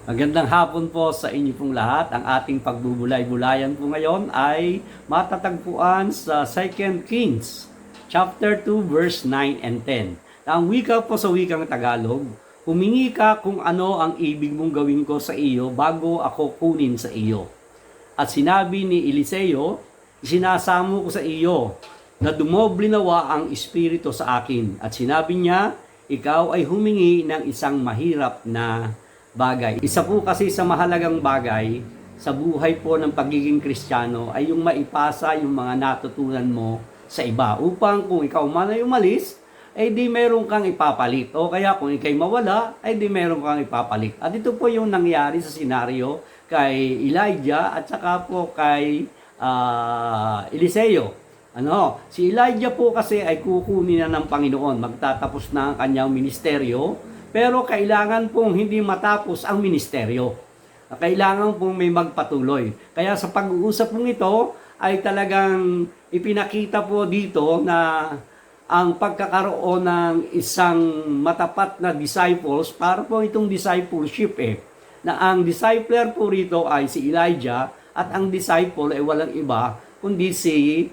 Magandang hapon po sa inyo pong lahat. Ang ating pagbubulay-bulayan po ngayon ay matatagpuan sa 2 Kings chapter 2 verse 9 and 10. Ang wika po sa wikang Tagalog, humingi ka kung ano ang ibig mong gawin ko sa iyo bago ako kunin sa iyo. At sinabi ni Eliseo, isinasamo ko sa iyo na dumoble nawa ang espiritu sa akin. At sinabi niya, ikaw ay humingi ng isang mahirap na bagay. Isa po kasi sa mahalagang bagay sa buhay po ng pagiging Kristiyano ay yung maipasa yung mga natutunan mo sa iba. Upang kung ikaw man ay umalis, ay di meron kang ipapalit. O kaya kung ikay mawala, ay di meron kang ipapalit. At ito po yung nangyari sa senaryo kay Elijah at saka po kay Eliseo. Si Elijah po kasi ay kukunin na ng Panginoon. Magtatapos na ang kanyang ministeryo. Pero kailangan pong hindi matapos ang ministeryo. Kailangan pong may magpatuloy. Kaya sa pag-uusap pong ito ay talagang ipinakita po dito na ang pagkakaroon ng isang matapat na disciples para po itong discipleship na ang discipler po rito ay si Elijah at ang disciple ay walang iba kundi si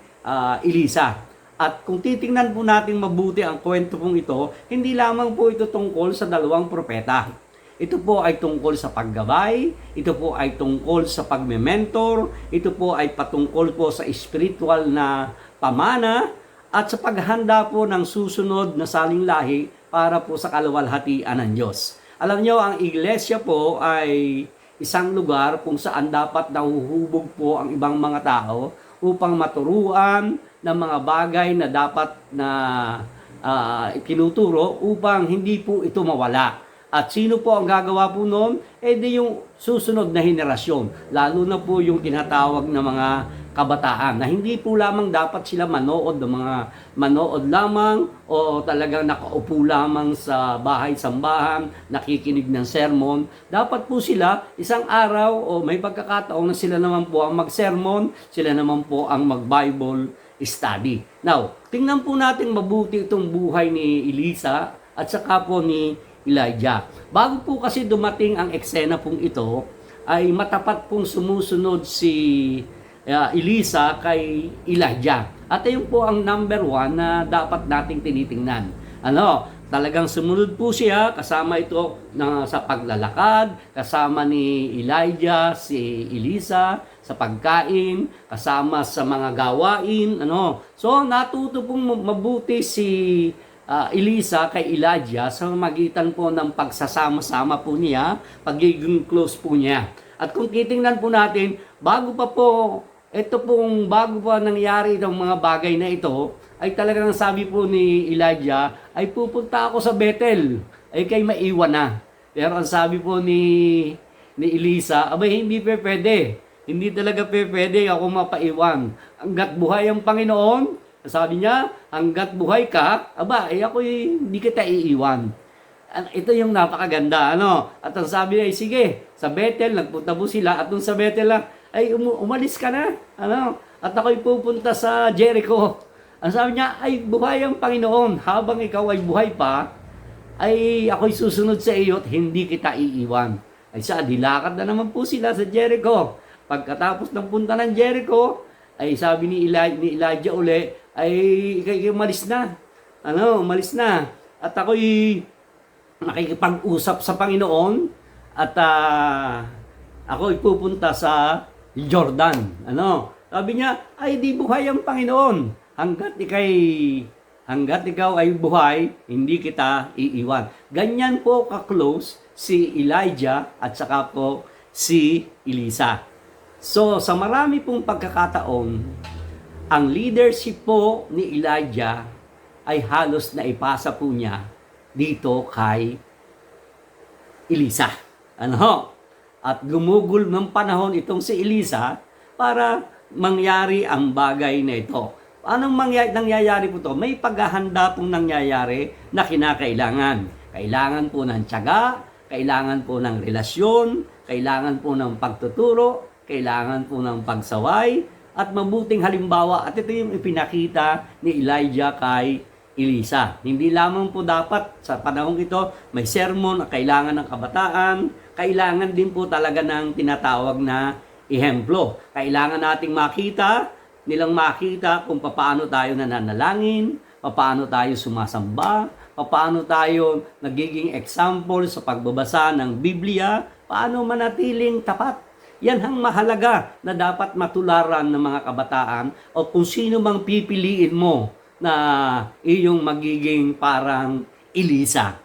Elisa. At kung titingnan po natin mabuti ang kwento pong ito, hindi lamang po ito tungkol sa dalawang propeta. Ito po ay tungkol sa paggabay, ito po ay tungkol sa pagme-mentor, ito po ay patungkol po sa spiritual na pamana, at sa paghanda po ng susunod na saling lahi para po sa kaluwalhatian ng Diyos. Alam nyo, ang iglesia po ay isang lugar kung saan dapat nahuhubog po ang ibang mga tao upang maturuan ng mga bagay na dapat na itinuturo upang hindi po ito mawala. At sino po ang gagawa po noon? Di yung susunod na henerasyon. Lalo na po yung tinatawag na mga kabataan na hindi po lamang dapat sila manood ng mga manood lamang o talagang nakaupo lamang sa bahay-sambahan, nakikinig ng sermon. Dapat po sila isang araw o may pagkakataon na sila naman po ang mag-sermon, sila naman po ang mag-Bible study. Now, tingnan po natin mabuti itong buhay ni Elisa at saka po ni Elijah. Bago po kasi dumating ang eksena pong ito, ay matapat pong sumusunod si Elisa kay Elijah. At ayun po ang number 1 na dapat nating tinitingnan. Talagang sumunod po siya, kasama ito sa paglalakad, kasama ni Elijah, si Elisa, sa pagkain, kasama sa mga gawain. So, natuto pong mabuti si Elisa kay Elijah sa magitan po ng pagsasama-sama po niya, pagiging close po niya. At kung titingnan po natin, bago pa nangyari itong mga bagay na ito, ay talagang sabi po ni Elijah, ay pupunta ako sa Bethel, ay kay maiwan na. Pero ang sabi po ni Elisa, abay hindi pwede. Hindi talaga pwede ako mapaiwan. Hanggat buhay ang Panginoon, sabi niya, hanggat buhay ka, ako'y hindi kita iiwan. Ito yung napakaganda, At ang sabi niya, sige, sa Bethel, nagpunta po sila, at dun sa Bethel ay umalis ka na, At ako'y pupunta sa Jericho. Ang sabi niya, ay buhay ang Panginoon, habang ikaw ay buhay pa, ay ako'y susunod sa iyo at hindi kita iiwan. Ay dilakad na naman po sila sa Jericho. Pagkatapos ng punta ng Jericho, ay sabi ni Elijah uli, ay ikay umalis na. Umalis na. At ako'y nakikipag-usap sa Panginoon at ako'y pupunta sa Jordan. Sabi niya, ay di buhay ang Panginoon. Hanggat ikaw ay buhay, hindi kita iiwan. Ganyan po ka-close si Elijah at saka po si Elisa. So, sa marami pong pagkakataon, ang leadership po ni Elijah ay halos na ipasa po niya dito kay Elisa. At gumugol ng panahon itong si Elisa para mangyari ang bagay na ito. Anong nangyayari po ito? May paghahanda pong nangyayari na kinakailangan. Kailangan po ng tiyaga, kailangan po ng relasyon, kailangan po ng pagtuturo, kailangan po ng pagsaway, at mabuting halimbawa. At ito yung ipinakita ni Elijah kay Elisa. Hindi lamang po dapat sa panahong ito may sermon na kailangan ng kabataan, kailangan din po talaga ng tinatawag na ehemplo. Kailangan nating nilang makita kung paano tayo nananalangin, paano tayo sumasamba, paano tayo nagiging example sa pagbabasa ng Biblia, paano manatiling tapat. Yan ang mahalaga na dapat matularan ng mga kabataan o kung sino mang pipiliin mo na iyong magiging parang Elisa.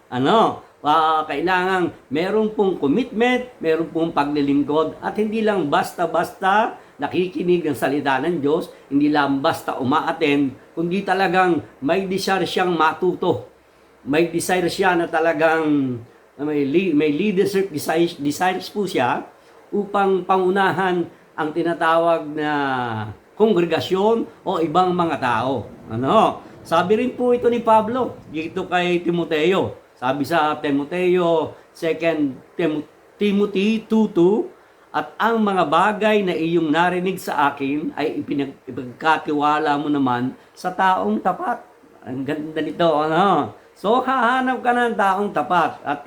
Kailangan meron pong commitment, meron pong paglilingkod at hindi lang basta-basta nakikinig ng salita ng Diyos, hindi lang basta umaattend, kundi talagang may desire siyang matuto. May desire siya na talagang may leadership desires po siya upang pangunahan ang tinatawag na kongregasyon o ibang mga tao. Sabi rin po ito ni Pablo dito kay Timoteo. Sabi sa Timoteo, 2 Timothy 2:2, at ang mga bagay na iyong narinig sa akin ay ipagkatiwala mo naman sa taong tapat. Ang ganda nito, So, hahanap ka ng taong tapat at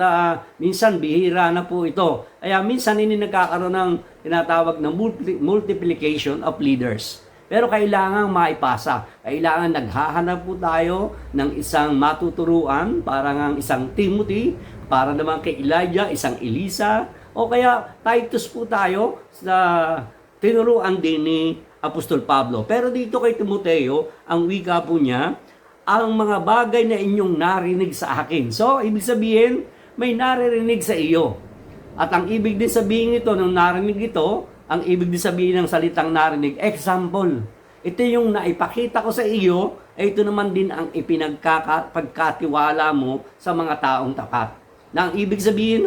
minsan bihira na po ito. Kaya minsan hindi nagkakaroon ng tinatawag na multiplication of leaders. Pero kailangan maipasa. Kailangan naghahanap po tayo ng isang matuturuan, parang isang Timothy, para naman kay Elijah, isang Elisa, o kaya Titus po tayo sa tinuruan din ni Apostol Pablo. Pero dito kay Timoteo, ang wika po niya, ang mga bagay na inyong narinig sa akin. So, ibig sabihin, may naririnig sa iyo. At ang ibig din sabihin ito, nung narinig ito, ang ibig din sabihin ng salitang narinig, example. Ito yung naipakita ko sa iyo, ay ito naman din ang ipinagkatiwala mo sa mga taong tapat. Na ang ibig sabihin,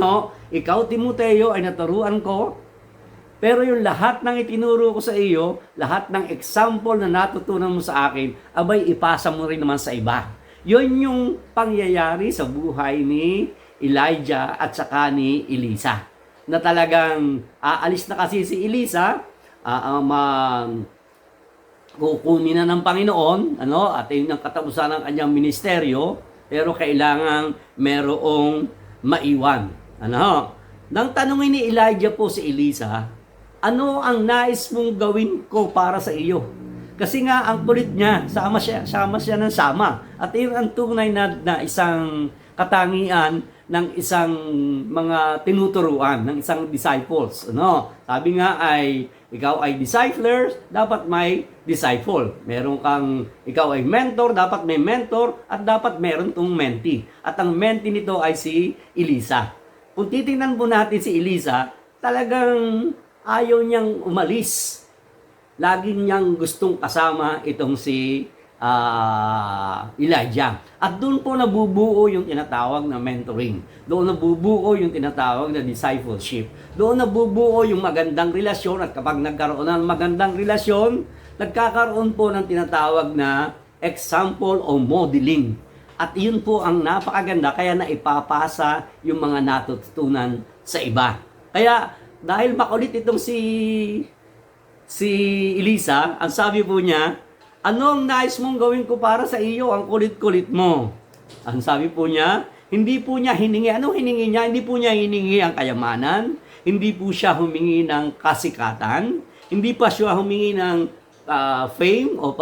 ikaw Timoteo ay naturuan ko, pero yung lahat ng itinuro ko sa iyo, lahat ng example na natutunan mo sa akin, abay ipasa mo rin naman sa iba. Yun yung pangyayari sa buhay ni Elijah at saka ni Elisa. Na talagang aalis na kasi si Elisa, kukunin na ng Panginoon, at yun ang katapusan ng kanyang ministeryo, pero kailangang merong maiwan. Nang tanungin ni Elijah po si Elisa, ano ang nais mong gawin ko para sa iyo? Kasi nga, ang kulit niya, sama siya ng sama. At yun ang tunay na isang katangian ng isang mga tinuturuan, ng isang disciples. Sabi nga ay, ikaw ay discipler, dapat may disciple. Ikaw ay mentor, dapat may mentor, at dapat meron tong mentee. At ang mentee nito ay si Elisa. Kung titingnan po natin si Elisa, talagang ayaw niyang umalis. Lagi niyang gustong kasama itong si Elijah. At doon po nabubuo yung tinatawag na mentoring. Doon nabubuo yung tinatawag na discipleship. Doon nabubuo yung magandang relasyon, at kapag nagkaroon ng magandang relasyon, nagkakaroon po ng tinatawag na example o modeling. At yun po ang napakaganda, kaya naipapasa yung mga natutunan sa iba. Kaya dahil makulit itong si Elisa, ang sabi po niya, anong nais mong gawin ko para sa iyo? Ang kulit-kulit mo. Ang sabi po niya, hindi po niya hiningi. Anong hiningi niya? Hindi po niya hiningi ang kayamanan. Hindi po siya humingi ng kasikatan. Hindi pa siya humingi ng fame o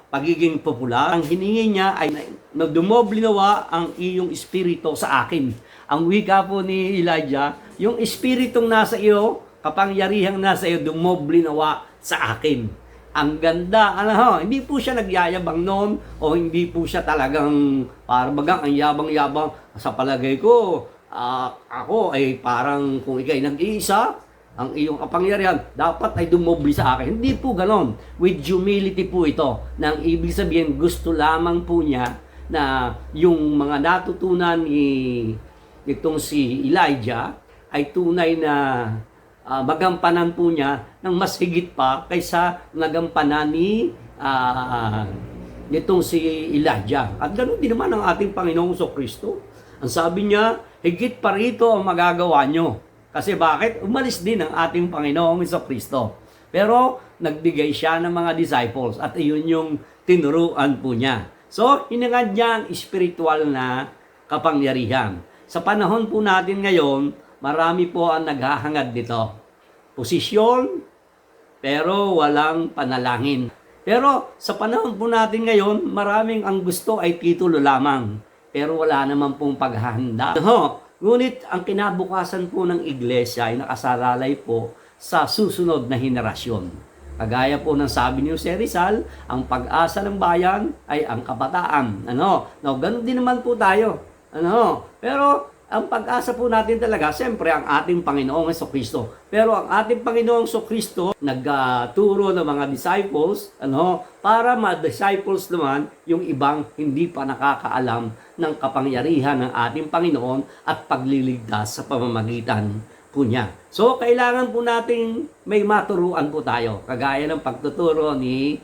pagiging popular. Ang hiningi niya ay dumobli-nawa ang iyong espiritu sa akin. Ang wika po ni Elijah, yung espiritong nasa iyo, kapangyarihang nasa iyo, dumobli-nawa sa akin. Ang ganda, hindi po siya nagyayabang noon o hindi po siya talagang parang ang yabang-yabang. Sa palagay ko, ako ay parang kung ikay nag-iisa, ang iyong kapangyarihan dapat ay dumobli sa akin. Hindi po ganon. With humility po ito. Na ang ibig sabihin, gusto lamang po niya na yung mga natutunan itong si Elijah ay tunay na magampanan po niya ng mas higit pa kaysa nagampanan ni nitong si Elijah. At ganoon din naman ang ating Panginoong Kristo. Ang sabi niya, higit pa rito ang magagawa nyo. Kasi bakit? Umalis din ang ating Panginoong Kristo. Pero nagbigay siya ng mga disciples at iyon yung tinuruan po niya. So, hinangad niya ang spiritual na kapangyarihan. Sa panahon po natin ngayon, marami po ang naghahangad dito. Posisyon, pero walang panalangin. Pero sa panahon po natin ngayon, maraming ang gusto ay titulo lamang. Pero wala naman pong paghahanda. Ngunit ang kinabukasan po ng iglesia ay nakasalalay po sa susunod na henerasyon. Kagaya po ng sabi ni Jose Rizal, ang pag-asa ng bayan ay ang kabataan. Ganun din naman po tayo. Pero ang pag-asa po natin talaga, siyempre ang ating Panginoong Jesucristo. Pero ang ating Panginoong Jesucristo, nagturo ng mga disciples, para ma-disciples naman yung ibang hindi pa nakakaalam ng kapangyarihan ng ating Panginoon at pagliligtas sa pamamagitan po niya. So, kailangan po nating may maturuan po tayo. Kagaya ng pagtuturo ni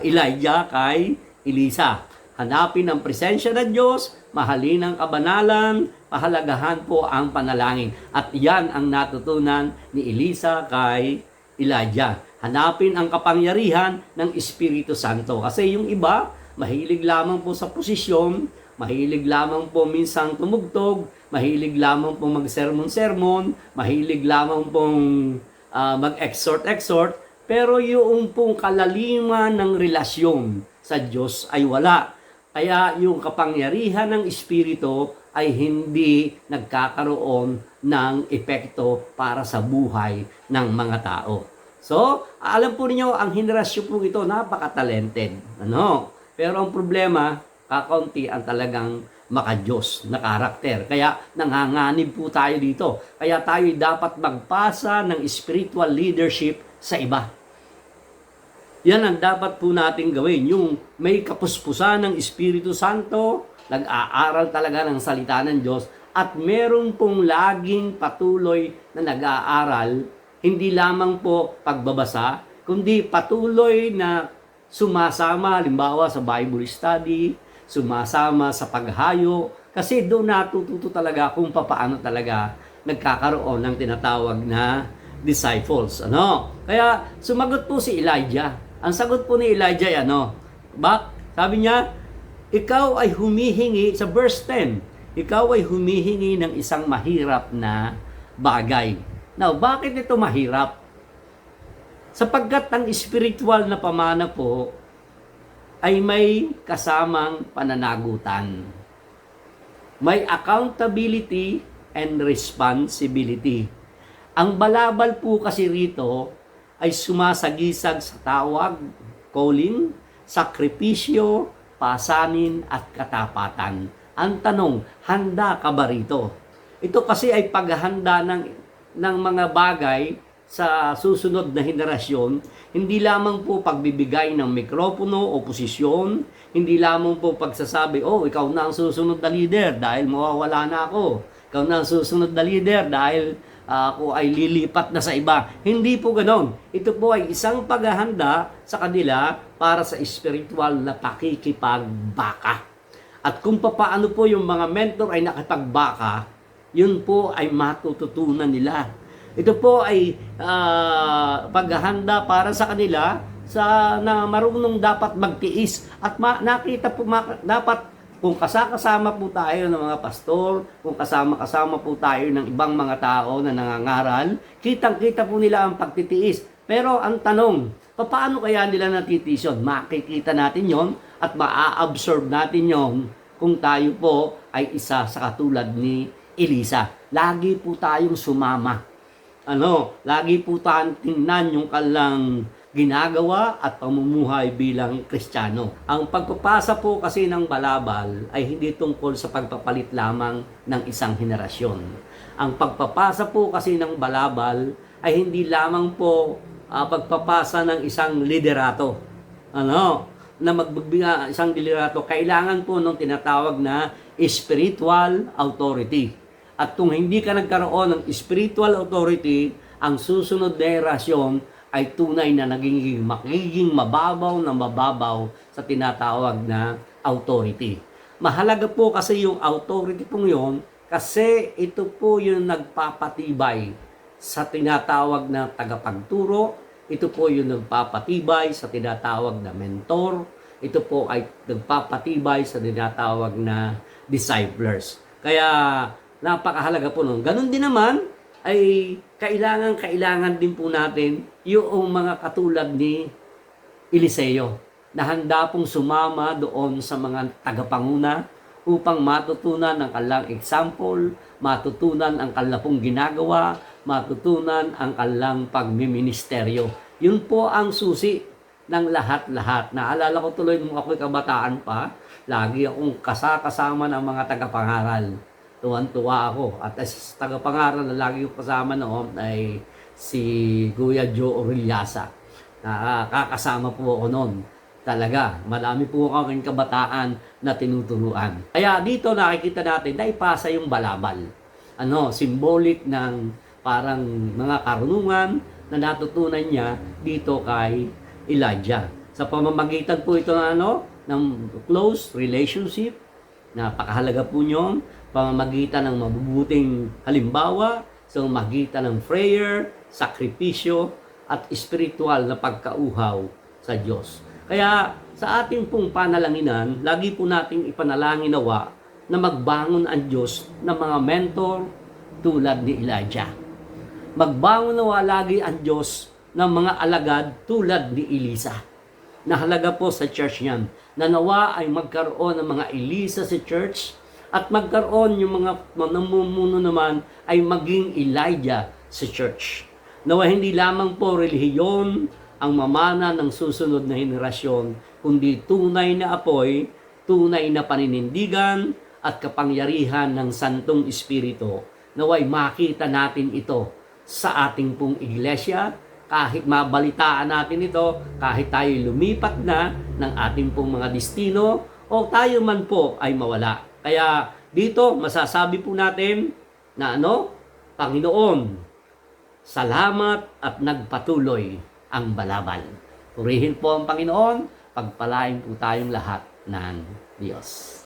Elijah kay Elisa. Hanapin ang presensya ng Diyos, mahalin ang kabanalan, pahalagahan po ang panalangin. At yan ang natutunan ni Elisa kay Elijah. Hanapin ang kapangyarihan ng Espiritu Santo. Kasi yung iba, mahilig lamang po sa posisyon, mahilig lamang po minsang tumugtog, mahilig lamang po mag-sermon-sermon, mahilig lamang pong mag-exhort, pero yung pong kalaliman ng relasyon sa Diyos ay wala. Kaya yung kapangyarihan ng Espiritu ay hindi nagkakaroon ng epekto para sa buhay ng mga tao. So, alam po niyo ang henerasyon po ito, napaka-talented. Pero ang problema, kakaunti ang talagang maka-Diyos na karakter. Kaya nanganganib po tayo dito. Kaya tayo dapat magpasa ng spiritual leadership sa iba. Yan ang dapat po natin gawin. Yung may kapuspusan ng Espiritu Santo, nag-aaral talaga ng salita ng Diyos, at meron pong laging patuloy na nag-aaral, hindi lamang po pagbabasa, kundi patuloy na sumasama, halimbawa sa Bible study, sumasama sa paghayo, kasi doon natututo talaga kung paano talaga nagkakaroon ng tinatawag na disciples. Kaya sumagot po si Elijah. Ang sagot po ni Elijah ay sabi niya, ikaw ay humihingi, sa verse 10, ikaw ay humihingi ng isang mahirap na bagay. Now, bakit ito mahirap? Sapagkat ang spiritual na pamana po ay may kasamang pananagutan. May accountability and responsibility. Ang balabal po kasi rito ay sumasagisag sa tawag, calling, sakripisyo, pasanin at katapatan. Ang tanong, handa ka ba rito? Ito kasi ay paghahanda ng mga bagay sa susunod na henerasyon, hindi lamang po pagbibigay ng mikropono o posisyon, hindi lamang po pagsasabi, ikaw na ang susunod na leader dahil mawawala na ako. Ikaw na ang susunod na leader dahil ako ay lilipat na sa iba. Hindi po ganon. Ito po ay isang paghahanda sa kanila para sa spiritual na pakikipagbaka. At kung paano po yung mga mentor ay nakipagbaka, yun po ay matututunan nila. Ito po ay paghahanda para sa kanila na marunong dapat magtiis. At nakita po dapat kung kasama po tayo ng mga pastor, kung kasama po tayo ng ibang mga tao na nangangaral, kitang-kita po nila ang pagtitiis. Pero ang tanong, paano kaya nila natitiis yun? Makikita natin yon at maa-absorb natin yon kung tayo po ay isa sa katulad ni Elisa. Lagi po tayong sumama. Lagi po tayong tingnan yung kalang ginagawa at pamumuhay bilang Kristiyano. Ang pagpapasa po kasi ng balabal ay hindi tungkol sa pagpapalit lamang ng isang henerasyon. Ang pagpapasa po kasi ng balabal ay hindi lamang po pagpapasa ng isang liderato. Na magbibigay isang liderato, kailangan po ng tinatawag na spiritual authority. At kung hindi ka nagkaroon ng spiritual authority, ang susunod na henerasyon ay tunay na magiging mababaw sa tinatawag na authority. Mahalaga po kasi yung authority pong yun kasi ito po yung nagpapatibay sa tinatawag na tagapagturo, ito po yung nagpapatibay sa tinatawag na mentor, ito po ay nagpapatibay sa tinatawag na disciples. Kaya napakahalaga po nun. Ganun din naman ay kailangan din po natin yung mga katulad ni Eliseo na handa pong sumama doon sa mga tagapanguna upang matutunan ang kanilang example, matutunan ang kanilang pong ginagawa, matutunan ang kanilang pagmiministeryo. Yun po ang susi ng lahat-lahat. Naalala ko tuloy nung ako'y kabataan pa, lagi akong kasama ng mga tagapangaral. Tuwan-tuwa ako. At as tagapangaral na lagi ko kasama noon ay si Kuya Joe Orellasa. Nakakasama po ako noon. Talaga, marami po aking kabataan na tinuturuan. Kaya dito nakikita natin na ipasa yung balabal. Symbolic ng parang mga karunungan na natutunan niya dito kay Elijah. Sa pamamagitan po ito ng close relationship, napakahalaga po nyo, pamamagitan ng mabubuting halimbawa, sa pamamagitan ng prayer, sakripisyo, at spiritual na pagkauhaw sa Diyos. Kaya sa ating pong panalanginan, lagi po nating ipanalangin nawa na magbangon ang Diyos ng mga mentor tulad ni Elijah. Magbangon nawa lagi ang Diyos ng mga alagad tulad ni Elisa. Nahalaga po sa church niyan na nawa ay magkaroon ng mga Elisa sa church at magkaroon yung mga namumuno naman ay maging Elijah sa church. Nawa hindi lamang po relihiyon ang mamana ng susunod na henerasyon, kundi tunay na apoy, tunay na paninindigan at kapangyarihan ng Santong Espiritu. Naway makita natin ito sa ating pong iglesia, kahit mabalitaan natin ito, kahit tayo lumipat na ng ating pong mga destino, o tayo man po ay mawala. Kaya dito masasabi po natin na Panginoon, salamat at nagpatuloy ang balabal. Purihin po ang Panginoon, pagpalain po tayong lahat ng Diyos.